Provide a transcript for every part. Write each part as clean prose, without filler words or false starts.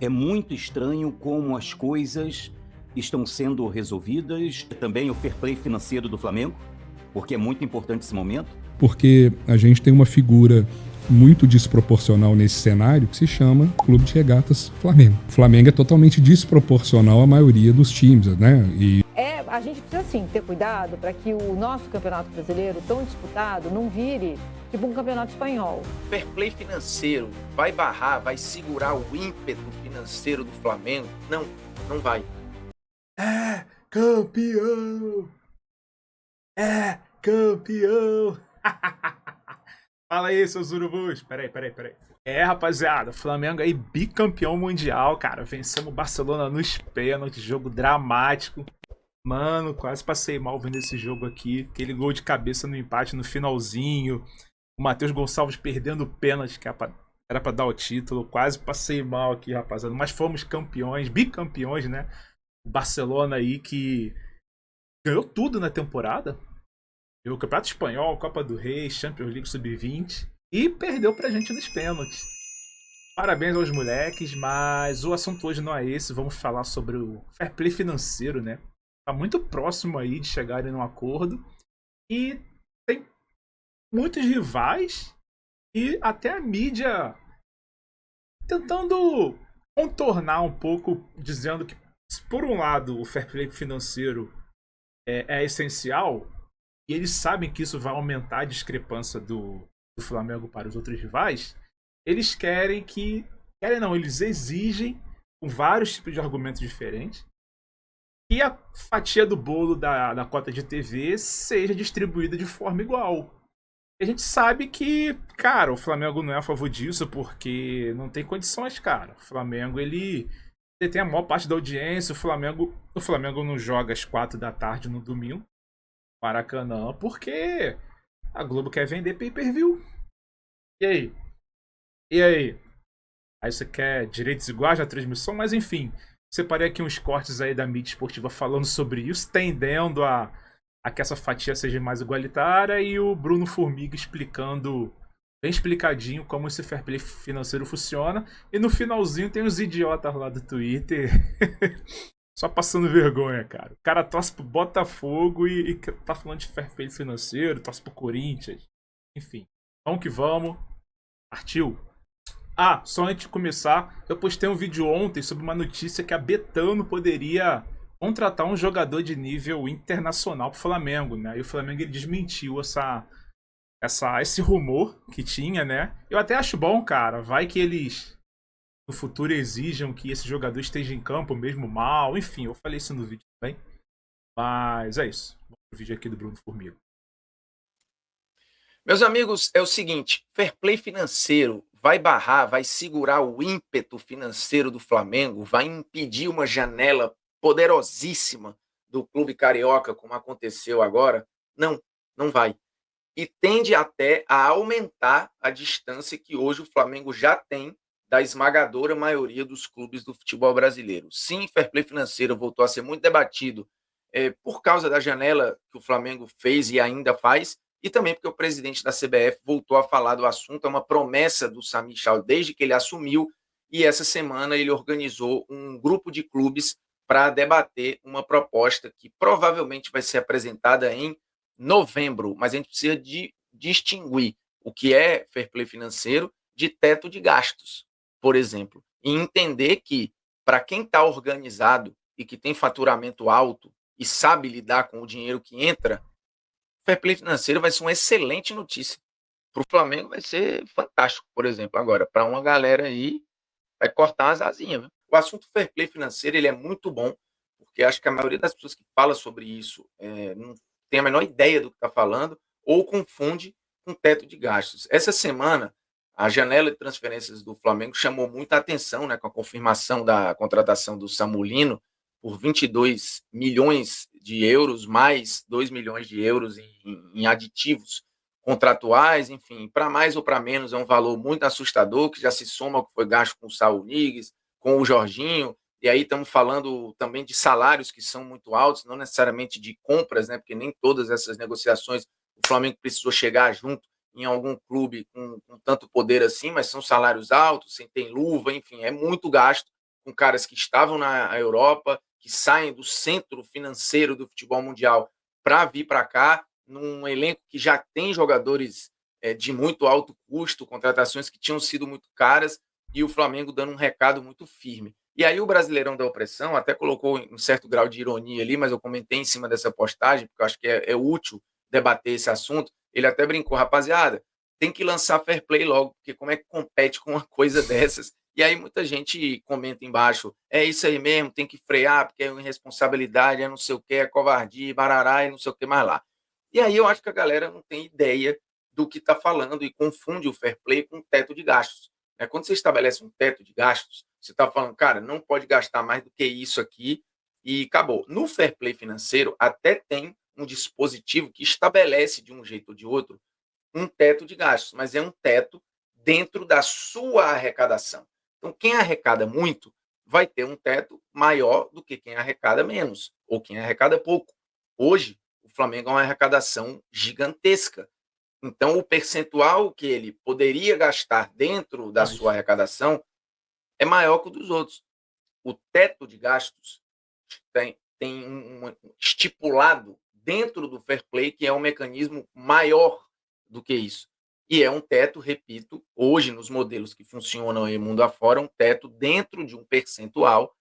É muito estranho como as coisas estão sendo resolvidas. Também o fair play financeiro do Flamengo, porque é muito importante esse momento. Porque a gente tem uma figura muito desproporcional nesse cenário que se chama Clube de Regatas Flamengo. O Flamengo é totalmente desproporcional à maioria dos times, né? A gente precisa sim ter cuidado para que o nosso campeonato brasileiro, tão disputado, não vire tipo um campeonato espanhol. Fair play financeiro vai barrar, vai segurar o ímpeto financeiro do Flamengo? Não, não vai. É campeão! É campeão! Fala aí, seus urubus. Peraí. Rapaziada, Flamengo aí bicampeão mundial, cara. Vencemos o Barcelona nos pênaltis, jogo dramático. Mano, quase passei mal vendo esse jogo aqui. Aquele gol de cabeça no empate no finalzinho. O Matheus Gonçalves perdendo o pênalti, que era pra dar o título. Quase passei mal aqui, rapaziada. Mas fomos campeões, bicampeões, né? O Barcelona aí que ganhou tudo na temporada. Ganhou o Campeonato Espanhol, Copa do Rei, Champions League Sub-20. E perdeu pra gente nos pênaltis. Parabéns aos moleques, mas o assunto hoje não é esse. Vamos falar sobre o fair play financeiro, né? Tá muito próximo aí de chegarem num acordo. E tem muitos rivais e até a mídia tentando contornar um pouco, dizendo que, por um lado, o fair play financeiro é essencial, e eles sabem que isso vai aumentar a discrepância do Flamengo para os outros rivais. Eles querem que... Querem não, eles exigem, com vários tipos de argumentos diferentes, que a fatia do bolo da cota de TV seja distribuída de forma igual. E a gente sabe que, cara, o Flamengo não é a favor disso, porque não tem condições, cara. O Flamengo, ele tem a maior parte da audiência. O Flamengo não joga às 4 da tarde no domingo, Maracanã, porque a Globo quer vender pay-per-view. E aí? Aí você quer direitos iguais na transmissão, mas enfim... Separei aqui uns cortes aí da mídia esportiva falando sobre isso, tendendo a que essa fatia seja mais igualitária, e o Bruno Formiga explicando, bem explicadinho, como esse fair play financeiro funciona. E no finalzinho tem os idiotas lá do Twitter só passando vergonha, cara. O cara torce pro Botafogo e tá falando de fair play financeiro, torce pro Corinthians. Enfim, vamos que vamos. Partiu! Ah, só antes de começar, eu postei um vídeo ontem sobre uma notícia que a Betano poderia contratar um jogador de nível internacional pro Flamengo, né? E o Flamengo ele desmentiu esse rumor que tinha, né? Eu até acho bom, cara. Vai que eles no futuro exijam que esse jogador esteja em campo mesmo mal. Enfim, eu falei isso no vídeo também. Mas é isso. Vamos pro vídeo aqui do Bruno Formiga. Meus amigos, é o seguinte, fair play financeiro vai barrar, vai segurar o ímpeto financeiro do Flamengo, vai impedir uma janela poderosíssima do clube carioca, como aconteceu agora? Não, não vai. E tende até a aumentar a distância que hoje o Flamengo já tem da esmagadora maioria dos clubes do futebol brasileiro. Sim, fair play financeiro voltou a ser muito debatido por causa da janela que o Flamengo fez e ainda faz, e também porque o presidente da CBF voltou a falar do assunto. É uma promessa do Sami Khedira desde que ele assumiu, e essa semana ele organizou um grupo de clubes para debater uma proposta que provavelmente vai ser apresentada em novembro, mas a gente precisa de distinguir o que é fair play financeiro de teto de gastos, por exemplo, e entender que, para quem está organizado e que tem faturamento alto e sabe lidar com o dinheiro que entra, fair play financeiro vai ser uma excelente notícia. Para o Flamengo vai ser fantástico, por exemplo. Agora, para uma galera aí, vai cortar as asinhas. Viu? O assunto fair play financeiro ele é muito bom, porque acho que a maioria das pessoas que fala sobre isso não tem a menor ideia do que está falando ou confunde com teto de gastos. Essa semana, a janela de transferências do Flamengo chamou muita atenção, né, com a confirmação da contratação do Samulino por 22 milhões de euros, mais 2 milhões de euros em aditivos contratuais, enfim, para mais ou para menos é um valor muito assustador, que já se soma ao que foi gasto com o Saul Niguez, com o Jorginho, e aí estamos falando também de salários que são muito altos, não necessariamente de compras, né, porque nem todas essas negociações o Flamengo precisou chegar junto em algum clube com tanto poder assim, mas são salários altos, sem ter luva, enfim, é muito gasto com caras que estavam na Europa, que saem do centro financeiro do futebol mundial para vir para cá, num elenco que já tem jogadores de muito alto custo, contratações que tinham sido muito caras, e o Flamengo dando um recado muito firme. E aí o Brasileirão da Opressão até colocou um certo grau de ironia ali, mas eu comentei em cima dessa postagem, porque eu acho que é útil debater esse assunto. Ele até brincou, rapaziada, tem que lançar fair play logo, porque como é que compete com uma coisa dessas? E aí muita gente comenta embaixo, é isso aí mesmo, tem que frear, porque é irresponsabilidade, é não sei o que, é covardia, barará, e não sei o que mais lá. E aí eu acho que a galera não tem ideia do que está falando e confunde o fair play com teto de gastos. Quando você estabelece um teto de gastos, você está falando, cara, não pode gastar mais do que isso aqui e acabou. No fair play financeiro, até tem um dispositivo que estabelece de um jeito ou de outro um teto de gastos, mas é um teto dentro da sua arrecadação. Então, quem arrecada muito vai ter um teto maior do que quem arrecada menos, ou quem arrecada pouco. Hoje, o Flamengo é uma arrecadação gigantesca. Então, o percentual que ele poderia gastar dentro da sua arrecadação é maior que o dos outros. O teto de gastos tem um estipulado dentro do fair play, que é um mecanismo maior do que isso. E é um teto, repito, hoje nos modelos que funcionam aí mundo afora, um teto dentro de um percentual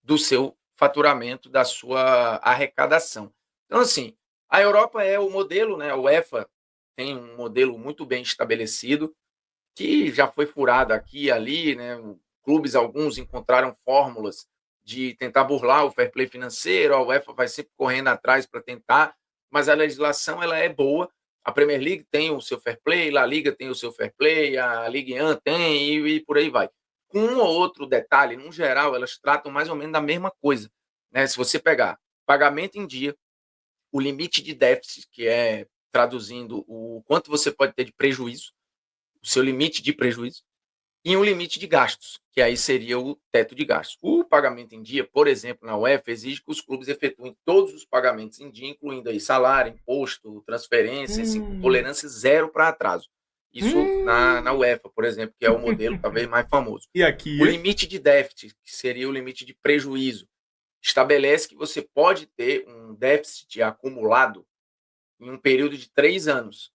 do seu faturamento, da sua arrecadação. Então, assim, a Europa é o modelo, né? A UEFA tem um modelo muito bem estabelecido, que já foi furado aqui e ali, né? Clubes, alguns encontraram fórmulas de tentar burlar o fair play financeiro, a UEFA vai sempre correndo atrás para tentar, mas a legislação ela é boa. A Premier League tem o seu fair play, a Liga tem o seu fair play, a Ligue 1 tem e por aí vai. Com um ou outro detalhe, no geral, elas tratam mais ou menos da mesma coisa. Né? Se você pegar pagamento em dia, o limite de déficit, que é traduzindo o quanto você pode ter de prejuízo, o seu limite de prejuízo, e um limite de gastos, que aí seria o teto de gastos. O pagamento em dia, por exemplo, na UEFA, exige que os clubes efetuem todos os pagamentos em dia, incluindo aí salário, imposto, transferência, com tolerância zero para atraso. Isso na UEFA, por exemplo, que é o modelo talvez mais famoso. E aqui? O limite de déficit, que seria o limite de prejuízo, estabelece que você pode ter um déficit acumulado em um período de 3 anos.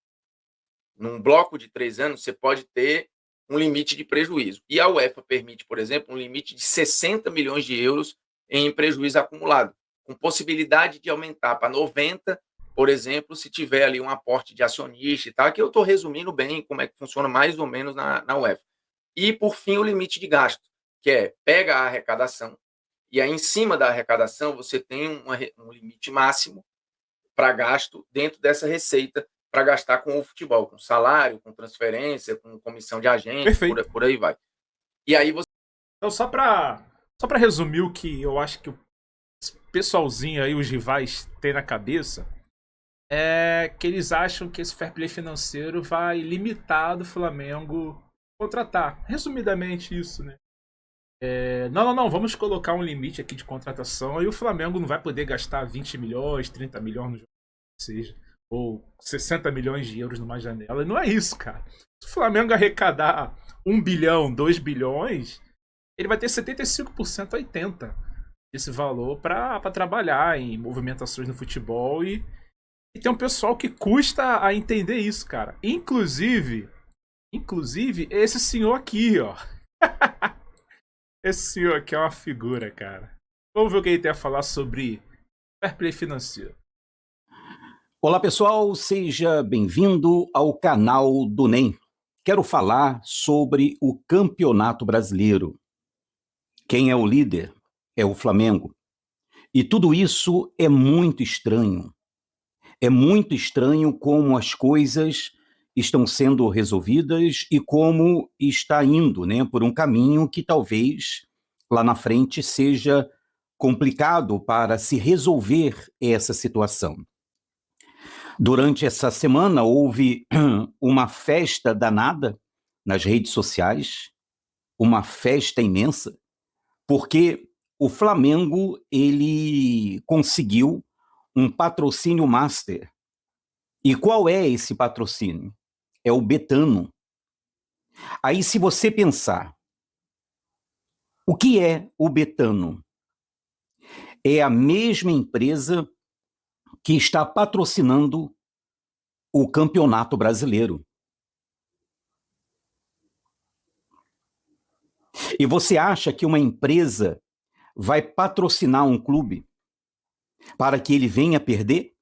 Num bloco de 3 anos, você pode ter um limite de prejuízo. E a UEFA permite, por exemplo, um limite de 60 milhões de euros em prejuízo acumulado, com possibilidade de aumentar para 90, por exemplo, se tiver ali um aporte de acionista e tal, que eu estou resumindo bem como é que funciona mais ou menos na UEFA. E, por fim, o limite de gasto, que é pega a arrecadação, e aí em cima da arrecadação você tem um limite máximo para gasto dentro dessa receita, para gastar com o futebol, com salário, com transferência, com comissão de agente, por aí vai. E aí você... Então, só para resumir o que eu acho que o pessoalzinho aí, os rivais, tem na cabeça, é que eles acham que esse fair play financeiro vai limitar do Flamengo contratar. Resumidamente isso, né? Não, vamos colocar um limite aqui de contratação e o Flamengo não vai poder gastar 20 milhões, 30 milhões no jogo, seja, ou 60 milhões de euros numa janela. Não é isso, cara. Se o Flamengo arrecadar 1 bilhão, 2 bilhões, ele vai ter 75%, 80% desse valor para trabalhar em movimentações no futebol e tem um pessoal que custa a entender isso, cara. Inclusive esse senhor aqui, ó. Esse senhor aqui é uma figura, cara. Vamos ver o que ele tem a falar sobre fair play financeiro. Olá, pessoal. Seja bem-vindo ao canal do NEM. Quero falar sobre o Campeonato Brasileiro. Quem é o líder? É o Flamengo. E tudo isso é muito estranho. É muito estranho como as coisas estão sendo resolvidas e como está indo, né, por um caminho que talvez lá na frente seja complicado para se resolver essa situação. Durante essa semana houve uma festa danada nas redes sociais, uma festa imensa, porque o Flamengo ele conseguiu um patrocínio master. E qual é esse patrocínio? É o Betano. Aí, se você pensar O que é o Betano? É a mesma empresa que está patrocinando o Campeonato Brasileiro. E você acha que uma empresa vai patrocinar um clube para que ele venha perder?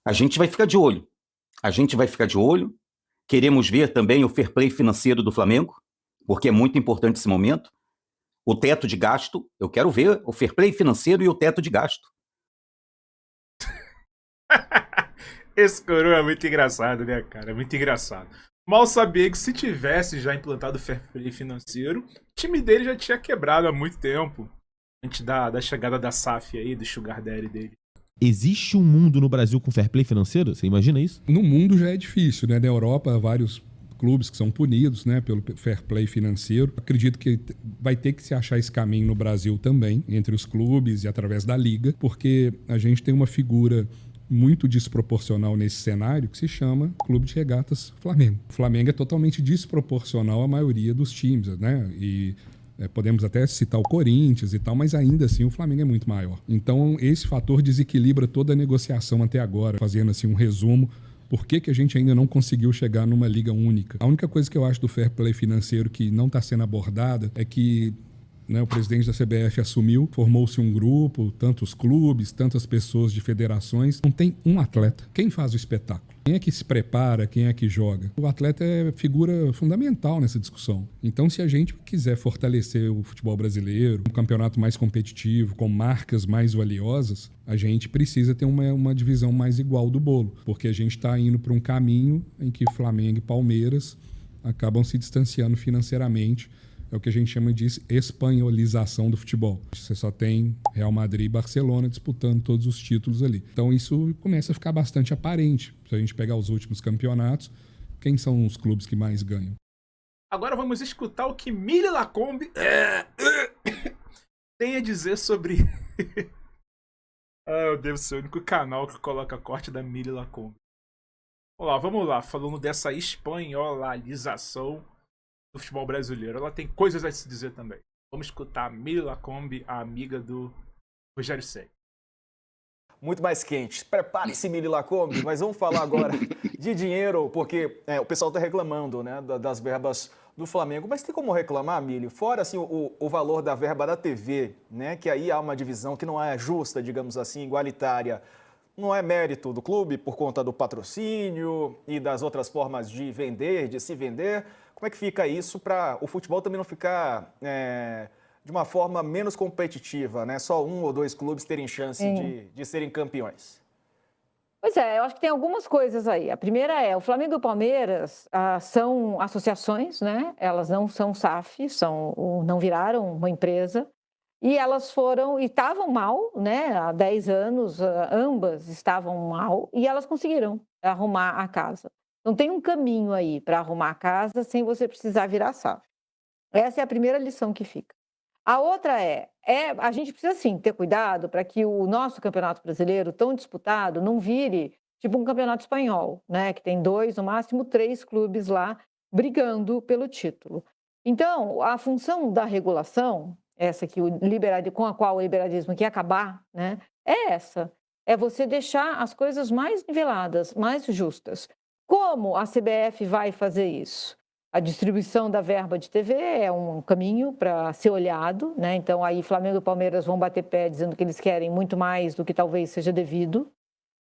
A gente vai ficar de olho. A gente vai ficar de olho. Queremos ver também o fair play financeiro do Flamengo, porque é muito importante esse momento. O teto de gasto, eu quero ver o fair play financeiro e o teto de gasto. Esse coroa é muito engraçado, né, cara? É muito engraçado. Mal sabia que se tivesse já implantado o fair play financeiro, o time dele já tinha quebrado há muito tempo. Antes da chegada da SAF aí, do Sugar Daddy dele. Existe um mundo no Brasil com fair play financeiro? Você imagina isso? No mundo já é difícil, né? Na Europa, há vários clubes que são punidos, né, pelo fair play financeiro. Acredito que vai ter que se achar esse caminho no Brasil também, entre os clubes e através da liga, porque a gente tem uma figura muito desproporcional nesse cenário que se chama Clube de Regatas Flamengo. O Flamengo é totalmente desproporcional à maioria dos times, né? E podemos até citar o Corinthians e tal, mas ainda assim o Flamengo é muito maior. Então esse fator desequilibra toda a negociação até agora. Fazendo assim um resumo, por que a gente ainda não conseguiu chegar numa liga única? A única coisa que eu acho do fair play financeiro que não está sendo abordada é que, né, o presidente da CBF assumiu, formou-se um grupo, tantos clubes, tantas pessoas de federações. Não tem um atleta. Quem faz o espetáculo? Quem é que se prepara? Quem é que joga? O atleta é figura fundamental nessa discussão. Então, se a gente quiser fortalecer o futebol brasileiro, um campeonato mais competitivo, com marcas mais valiosas, a gente precisa ter uma divisão mais igual do bolo, porque a gente está indo para um caminho em que Flamengo e Palmeiras acabam se distanciando financeiramente. É o que a gente chama de espanholização do futebol. Você só tem Real Madrid e Barcelona disputando todos os títulos ali. Então isso começa a ficar bastante aparente. Se a gente pegar os últimos campeonatos, quem são os clubes que mais ganham? Agora vamos escutar o que Mili Lacombe tem a dizer sobre... eu devo ser o único canal que coloca corte da Mili Lacombe. Vamos lá, falando dessa espanholização do futebol brasileiro. Ela tem coisas a se dizer também. Vamos escutar a Mili Lacombe, a amiga do Rogério Ceni. Muito mais quente. Prepare-se, Mili Lacombe, mas vamos falar agora de dinheiro, porque o pessoal está reclamando, né, das verbas do Flamengo. Mas tem como reclamar, Mili? Fora assim, o valor da verba da TV, né, que aí há uma divisão que não é justa, digamos assim, igualitária. Não é mérito do clube por conta do patrocínio e das outras formas de vender, de se vender. Como é que fica isso para o futebol também não ficar de uma forma menos competitiva, né? Só um ou dois clubes terem chance de serem campeões? Pois é, eu acho que tem algumas coisas aí. A primeira é, o Flamengo e o Palmeiras são associações, né? Elas não são SAF, não viraram uma empresa. E elas foram, e estavam mal, né? Há 10 anos, ambas estavam mal, e elas conseguiram arrumar a casa. Então tem um caminho aí para arrumar a casa sem você precisar virar SAF. Essa é a primeira lição que fica. A outra a gente precisa sim ter cuidado para que o nosso campeonato brasileiro, tão disputado, não vire tipo um campeonato espanhol, né? Que tem 2, no máximo 3 clubes lá brigando pelo título. Então, a função da regulação, essa que com a qual o liberalismo quer acabar, né? É essa. É você deixar as coisas mais niveladas, mais justas. Como a CBF vai fazer isso? A distribuição da verba de TV é um caminho para ser olhado, né? Então, aí Flamengo e Palmeiras vão bater pé dizendo que eles querem muito mais do que talvez seja devido,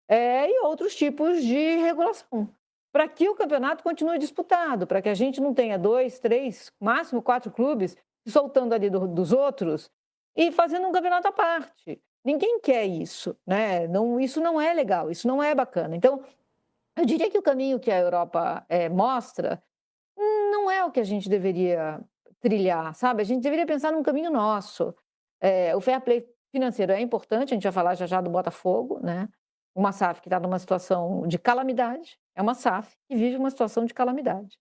e outros tipos de regulação, para que o campeonato continue disputado, para que a gente não tenha 2, 3, máximo 4 clubes soltando ali dos outros e fazendo um campeonato à parte. Ninguém quer isso, né? Isso não é legal, isso não é bacana. Então, eu diria que o caminho que a Europa mostra não é o que a gente deveria trilhar, sabe? A gente deveria pensar num caminho nosso. O fair play financeiro é importante, a gente vai falar já do Botafogo, né? Uma SAF que está numa situação de calamidade, é uma SAF que vive uma situação de calamidade.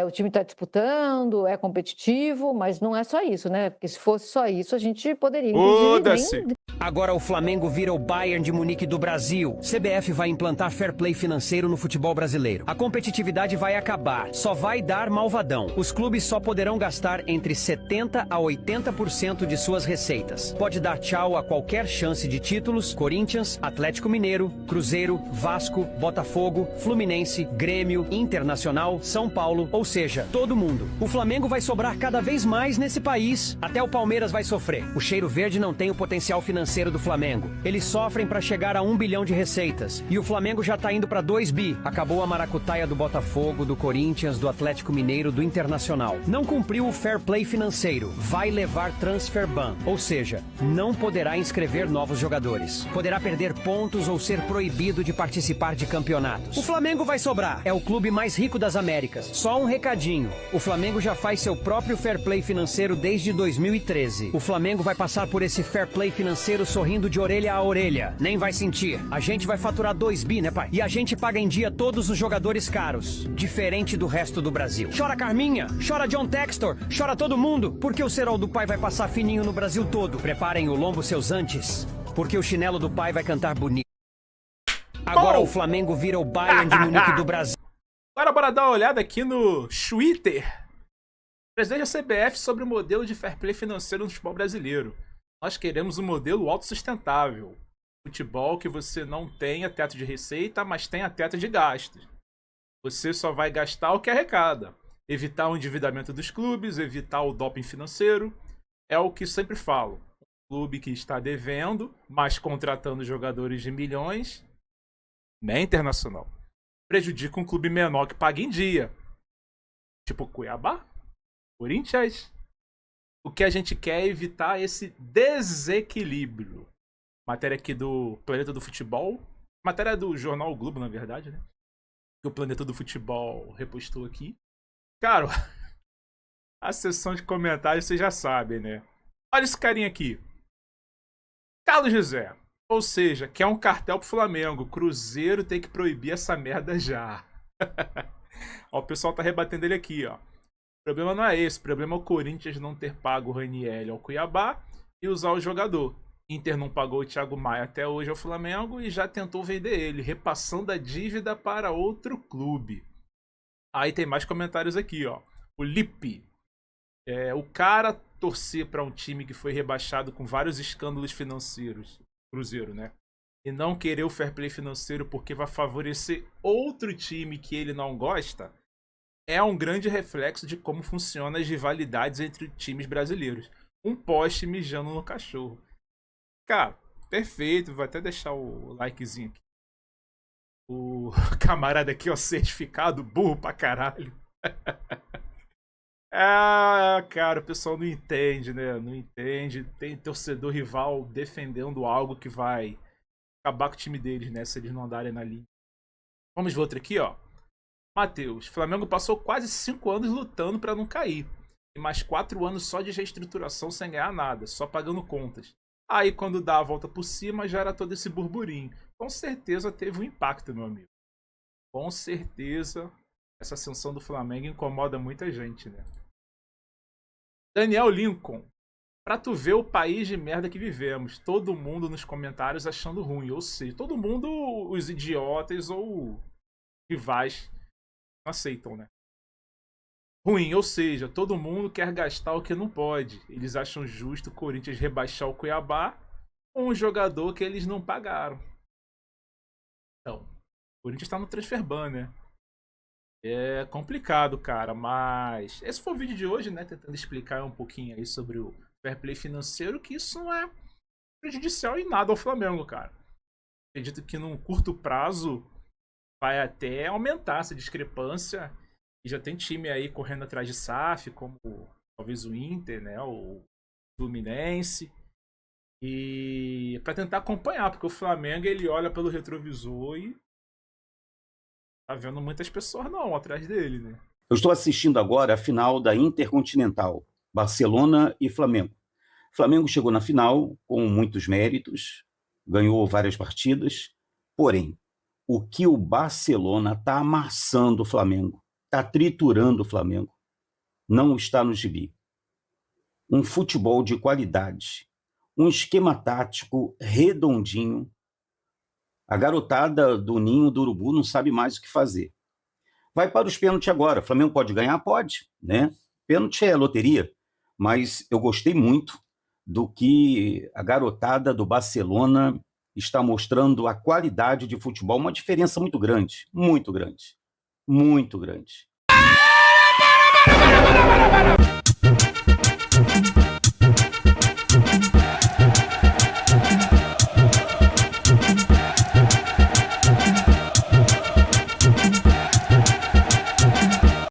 O time está disputando, é competitivo, mas não é só isso, né? Porque se fosse só isso, a gente poderia, inclusive, Agora o Flamengo vira o Bayern de Munique do Brasil. CBF vai implantar fair play financeiro no futebol brasileiro. A competitividade vai acabar. Só vai dar malvadão. Os clubes só poderão gastar entre 70% a 80% de suas receitas. Pode dar tchau a qualquer chance de títulos: Corinthians, Atlético Mineiro, Cruzeiro, Vasco, Botafogo, Fluminense, Grêmio, Internacional, São Paulo, ou seja, todo mundo. O Flamengo vai sobrar cada vez mais nesse país. Até o Palmeiras vai sofrer. O cheiro verde não tem o potencial financeiro do Flamengo. Eles sofrem para chegar a 1 bilhão de receitas. E o Flamengo já tá indo para 2 bi. Acabou a maracutaia do Botafogo, do Corinthians, do Atlético Mineiro, do Internacional. Não cumpriu o fair play financeiro. Vai levar transfer ban. Ou seja, não poderá inscrever novos jogadores. Poderá perder pontos ou ser proibido de participar de campeonatos. O Flamengo vai sobrar. É o clube mais rico das Américas. Só um recadinho. O Flamengo já faz seu próprio fair play financeiro desde 2013. O Flamengo vai passar por esse fair play financeiro sorrindo de orelha a orelha. Nem vai sentir. A gente vai faturar 2 bi, né, pai? E a gente paga em dia todos os jogadores caros. Diferente do resto do Brasil. Chora Carminha, chora John Textor, chora todo mundo, porque o cerol do pai vai passar fininho no Brasil todo. Preparem o lombo seus antes, porque o chinelo do pai vai cantar bonito. Agora o Flamengo vira o Bayern de Munique do Brasil. Agora bora dar uma olhada aqui no Twitter. Presidente da CBF sobre o modelo de fair play financeiro no futebol brasileiro. Nós queremos um modelo autossustentável. Futebol que você não tenha teto de receita, mas tenha teto de gastos. Você só vai gastar o que arrecada. Evitar o endividamento dos clubes, evitar o doping financeiro. É o que sempre falo. Um clube que está devendo, mas contratando jogadores de milhões, não é Internacional. Prejudica um clube menor que paga em dia. Tipo Cuiabá, Corinthians. O que a gente quer é evitar esse desequilíbrio. Matéria aqui do Planeta do Futebol. Matéria do jornal o Globo, na verdade, né? Que o Planeta do Futebol repostou aqui. Cara, a sessão de comentários vocês já sabem, né? Olha esse carinha aqui. Carlos José. Ou seja, quer um cartel pro Flamengo. Cruzeiro tem que proibir essa merda já. Ó, o pessoal tá rebatendo ele aqui, ó. O problema não é esse, o problema é o Corinthians não ter pago o Ranieri ao Cuiabá e usar o jogador. Inter não pagou o Thiago Maia até hoje ao Flamengo e já tentou vender ele, repassando a dívida para outro clube. Aí tem mais comentários aqui, ó. O Lipe. O cara torcer para um time que foi rebaixado com vários escândalos financeiros, Cruzeiro, né? E não querer o fair play financeiro porque vai favorecer outro time que ele não gosta, é um grande reflexo de como funcionam as rivalidades entre times brasileiros. Um poste mijando no cachorro. Cara, perfeito. Vou até deixar o likezinho aqui. O camarada aqui, ó, certificado, burro pra caralho. Cara, o pessoal não entende, né? Não entende. Tem torcedor rival defendendo algo que vai acabar com o time deles, né? Se eles não andarem na linha. Vamos ver outro aqui, ó. Matheus, Flamengo passou quase 5 anos lutando para não cair. E mais 4 anos só de reestruturação sem ganhar nada, só pagando contas. Aí quando dá a volta por cima, já era todo esse burburinho. Com certeza teve um impacto, meu amigo. Com certeza essa ascensão do Flamengo incomoda muita gente, né? Daniel Lincoln. Pra tu ver o país de merda que vivemos. Todo mundo nos comentários achando ruim. Ou seja, todo mundo, os idiotas ou rivais, não aceitam, né? Ruim, ou seja, todo mundo quer gastar o que não pode. Eles acham justo o Corinthians rebaixar o Cuiabá com um jogador que eles não pagaram. Então, o Corinthians tá no transfer ban, né? É complicado, cara, mas esse foi o vídeo de hoje, né? Tentando explicar um pouquinho aí sobre o fair play financeiro, que isso não é prejudicial em nada ao Flamengo, cara. Acredito que num curto prazo vai até aumentar essa discrepância. E já tem time aí correndo atrás de SAF, como talvez o Inter, né? O Fluminense. E para tentar acompanhar, porque o Flamengo ele olha pelo retrovisor e tá vendo muitas pessoas não atrás dele, né? Eu estou assistindo agora a final da Intercontinental, Barcelona e Flamengo. O Flamengo chegou na final com muitos méritos, ganhou várias partidas, porém, o que o Barcelona está amassando o Flamengo, está triturando o Flamengo, não está no gibi. Um futebol de qualidade, um esquema tático redondinho. A garotada do ninho do urubu não sabe mais o que fazer. Vai para os pênaltis agora. O Flamengo pode ganhar? Pode, né? Pênalti é loteria, mas eu gostei muito do que a garotada do Barcelona está mostrando, a qualidade de futebol, uma diferença muito grande, muito grande, muito grande.